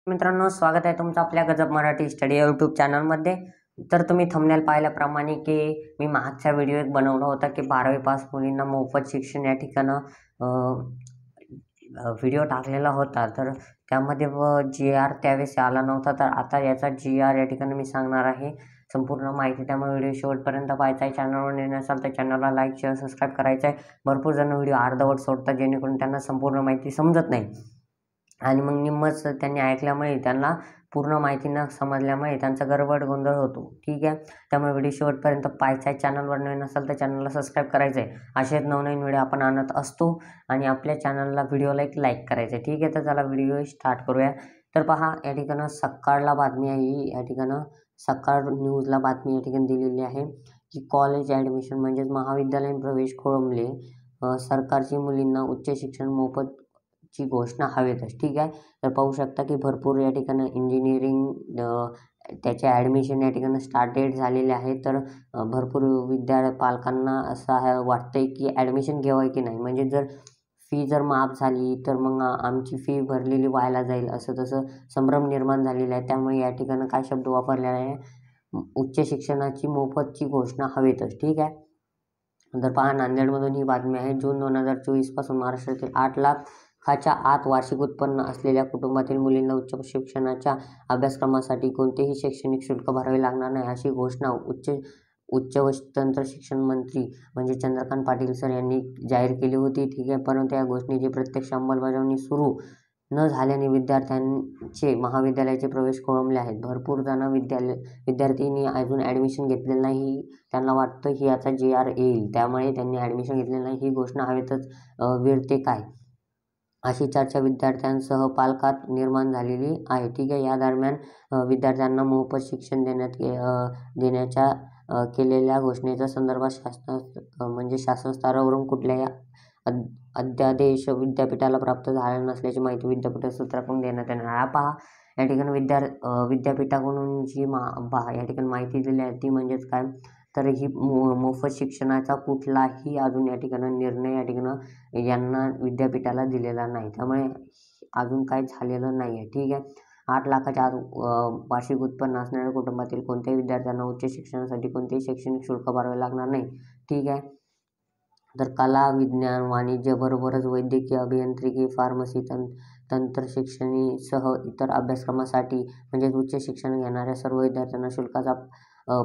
मित्रांनो, स्वागत आहे तुमचं आपल्या गजब मराठी स्टडी यूट्यूब चॅनलमध्ये. तर तुम्ही थंबनेल पाहिल्याप्रमाणे की मी मागचा व्हिडिओ एक बनवला होता की 12वी पास मुलींना मोफत शिक्षण या ठिकाणं व्हिडिओ टाकलेला होता. तर त्यामध्ये जी आर त्यावेळेस आला नव्हता, तर आता याचा जी आर या ठिकाणी मी सांगणार आहे. संपूर्ण माहिती, त्यामुळे व्हिडिओ शेवटपर्यंत पाहायचा आहे. चॅनलवर नवीन असाल तर चॅनलला लाईक शेअर सबस्क्राईब करायचं आहे. भरपूर जण व्हिडिओ अर्धवट सोडतात, जेणेकरून त्यांना संपूर्ण माहिती समजत नाही आणि मग निम्मच त्यांनी ऐकल्यामुळे त्यांना पूर्ण माहिती न समजल्यामुळे त्यांचा गडबड गोंधळ होतो. ठीक आहे, त्यामुळे व्हिडिओ शेवटपर्यंत पाहायचा आहे. चॅनलवर नवीन असाल तर चॅनलला सबस्क्राईब करायचं आहे. असेच नवनवीन व्हिडिओ आपण आणत असतो आणि आपल्या चॅनलला व्हिडिओला एक लाईक करायचं आहे. ठीक आहे, तर चला व्हिडिओ स्टार्ट करूया. तर पहा, या ठिकाणं सकाळला बातमी आहे ही. या ठिकाणं सकाळ न्यूजला बातमी या ठिकाणी दिलेली आहे की कॉलेज ॲडमिशन म्हणजेच महाविद्यालयीन प्रवेश खोळंबले. सरकारची मुलींना उच्च शिक्षण मोफत ची घोषणा हवेतच. ठीक आहे, तर पाहू शकता की भरपूर या ठिकाणी इंजिनिअरिंग त्याचे ॲडमिशन या ठिकाणी स्टार्टेड झालेले आहे. तर भरपूर पालकांना असं वाटतंय की ॲडमिशन घ्यावं की नाही, म्हणजे जर फी जर माफ झाली तर मग आमची फी भरलेली व्हायला जाईल, असं तसं संभ्रम निर्माण झालेला आहे. त्यामुळे या ठिकाणी काय शब्द वापरलेला आहे, उच्च शिक्षणाची मोफतची घोषणा हवेतच. ठीक आहे, तर पहा, नांदेडमधून ही बातमी आहे. जून 2024 पासून महाराष्ट्रातील 8 लाखाच्या आत वार्षिक उत्पन्न असलेल्या कुटुंबातील मुलींना उच्च शिक्षणाच्या अभ्यासक्रमासाठी कोणतेही शैक्षणिक शुल्क भरावे लागणार नाही, अशी घोषणा उच्च व तंत्र शिक्षण मंत्री म्हणजे चंद्रकांत पाटील सर यांनी जाहीर केली होती. ठीक आहे, परंतु या घोषणेची प्रत्यक्ष अंमलबजावणी सुरू न झाल्याने विद्यार्थ्यांचे महाविद्यालयाचे प्रवेश खोळंबले आहेत. भरपूर जण विद्यार्थ्यांनी अजून ॲडमिशन घेतलेलं नाही. त्यांना वाटतं की याचा जी आर येईल, त्यामुळे त्यांनी ॲडमिशन घेतलेलं नाही. ही घोषणा हवेतच विरते काय, अशी चर्चा विद्यार्थ्यांसह पालकात निर्माण झालेली आहे. ठीक आहे, या दरम्यान विद्यार्थ्यांना मोफत शिक्षण देण्याच्या केलेल्या घोषणेच्या संदर्भात शासन स्तरावरून कुठल्याही अध्यादेश विद्यापीठाला प्राप्त झालेला नसल्याची माहिती विद्यापीठ सूत्राकडून देण्यात येणार आहे. पहा, या ठिकाणी विद्यापीठाकडून जी या ठिकाणी माहिती दिली आहे ती म्हणजेच काय, तर ही मोफत शिक्षणाचा कुठलाही अजून या ठिकाणी निर्णय या ठिकाणी यांना विद्यापीठाला दिलेला नाही. त्यामुळे अजून काय झालेलं नाही आहे. ठीक आहे, 8 लाखाच्या आत वार्षिक उत्पन्न असणाऱ्या कुटुंबातील कोणत्याही विद्यार्थ्यांना उच्च शिक्षणासाठी कोणतेही शैक्षणिक शुल्क भरावे लागणार नाही. ठीक आहे, तर कला, विज्ञान, वाणिज्य बरोबरच वैद्यकीय, अभियांत्रिकी, फार्मसी, तंत्रशिक्षणासह इतर अभ्यासक्रमासाठी म्हणजेच उच्च शिक्षण घेणाऱ्या सर्व विद्यार्थ्यांना शुल्काचा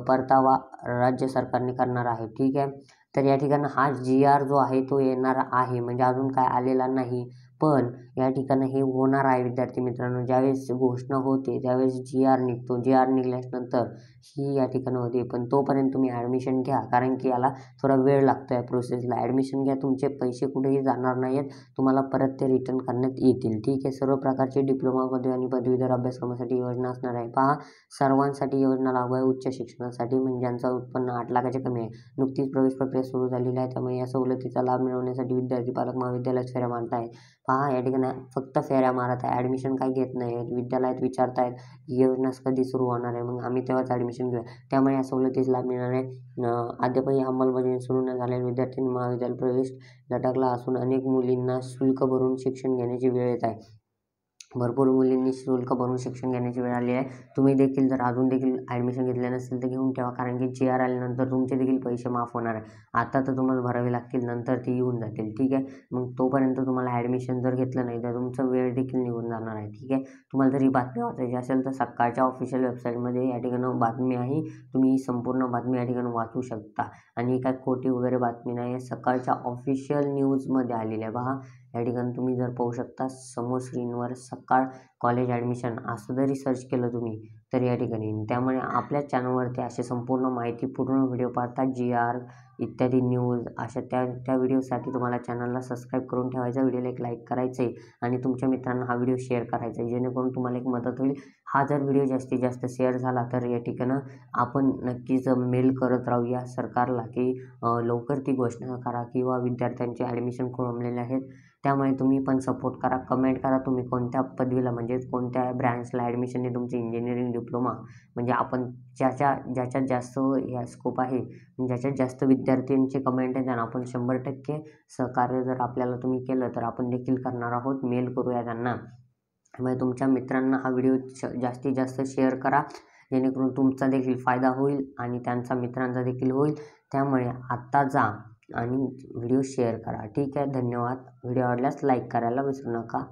परतावा राज्य सरकारने करणार आहे. ठीक आहे, तर या ठिकाणी हा जी आर जो आहे तो येणार आहे, म्हणजे अजून काय आलेला नाही, पण या ठिकाणी हे होणार आहे. विद्यार्थी मित्रांनो, ज्यावेळेस घोषणा होते त्यावेळेस जी आर निघतो. जी आर निघाल्यानंतर ही या ठिकाणी होते, पण तोपर्यंत तुम्ही ॲडमिशन घ्या, कारण की याला थोडा वेळ लागतो आहे प्रोसेसला. ॲडमिशन घ्या, तुमचे पैसे कुठेही जाणार नाही आहेत, तुम्हाला परत ते रिटर्न करण्यात येतील. ठीक आहे, सर्व प्रकारचे डिप्लोमा, पदवी आणि पदवीधर अभ्यासक्रमासाठी योजना असणार आहे. पहा, सर्वांसाठी योजना लागू आहे उच्च शिक्षणासाठी, म्हणजे ज्यांचं उत्पन्न 8 लाखाच्या कमी आहे. नुकतीच प्रवेश प्रक्रिया सुरू झालेली आहे, त्यामुळे या सवलतीचा लाभ मिळवण्यासाठी विद्यार्थी पालक महाविद्यालयात फेऱ्या मारत आहे. पहा, या ठिकाणी फक्त फेऱ्या मारत आहे, ॲडमिशन काही घेत नाही आहेत. विद्यालयात विचारतायत ही योजना कधी सुरू होणार आहे, मग आम्ही तेव्हाच ॲडमिशन घेऊया. त्यामुळे या सवलतीचा लाभ मिळणार आहे. अद्यापही अंमलबजावणी सुरू न झालेल्या विद्यार्थ्यांनी महाविद्यालयात प्रवेश लटकला असून अनेक मुलींना शुल्क भरून शिक्षण घेण्याची वेळ येत आहे. भरपूर मुलींनी शुल्क भरून शिक्षण घेण्याची वेळ आली आहे. तुम्ही देखील जर अजून देखील ॲडमिशन घेतले नसेल तर घेऊन ठेवा, कारण की जी आर आल्यानंतर तुमचे देखील पैसे माफ होणार आहे. आता तर तुम्हाला भरावे लागतील, नंतर ते येऊन जातील. ठीक आहे, मग तोपर्यंत तुम्हाला ॲडमिशन जर घेतलं नाही तर तुमचा वेळ देखील निघून जाणार आहे. ठीक आहे, तुम्हाला जर ही बातमी वाचायची असेल तर सकाळच्या ऑफिशियल वेबसाईटमध्ये या ठिकाणी बातमी आहे, तुम्ही संपूर्ण बातमी या ठिकाणी वाचू शकता. आणि काय खोटी वगैरे बातमी नाही आहे, सकाळच्या ऑफिशियल न्यूजमध्ये आलेली आहे. पहा, या ठिकाणी तुम्ही जर पाहू शकता समोर स्क्रीनवर, सकाळ कॉलेज ॲडमिशन असं जरी सर्च केलं तुम्ही तर या ठिकाणी. त्यामुळे आपल्या चॅनलवरती असे संपूर्ण माहिती, पूर्ण व्हिडिओ पाहता, जी आर इत्यादी न्यूज अशा त्या व्हिडिओसाठी तुम्हाला चॅनलला सबस्क्राईब करून ठेवायचा, व्हिडिओला एक लाईक करायचं आहे आणि तुमच्या मित्रांना हा व्हिडिओ शेअर करायचा आहे, जेणेकरून तुम्हाला एक मदत होईल. हा जर व्हिडिओ जास्तीत जास्त शेअर झाला तर या ठिकाणं आपण नक्कीच मेल करत राहूया सरकारला की लवकर ती घोषणा करा, किंवा विद्यार्थ्यांचे ॲडमिशन खोळंबलेले आहेत. त्यामुळे तुम्ही पण सपोर्ट करा, कमेंट करा तुम्ही कोणत्या पदवीला म्हणजे कोणत्या ब्रँचला ॲडमिशन आहे तुमचे, इंजिनिअरिंग, डिप्लोमा, म्हणजे आपण ज्याच्यात जास्त या स्कोप आहे, ज्याच्यात जास्त विद्यार्थ्यांचे कमेंट आहे त्यांना आपण 100% सहकार्य जर आपल्याला तुम्ही केलं तर आपण देखील करणार आहोत. मेल करूया त्यांना त्यामुळे तुमच्या मित्रांना हा व्हिडिओ जास्तीत जास्त शेअर करा, जेणेकरून तुमचा देखील फायदा होईल आणि त्यांचा मित्रांचा देखील होईल. त्यामुळे आत्ता जा आणि व्हिडिओ शेअर करा. ठीक आहे, धन्यवाद. व्हिडिओ आवडल्यास लाईक करायला विसरू नका.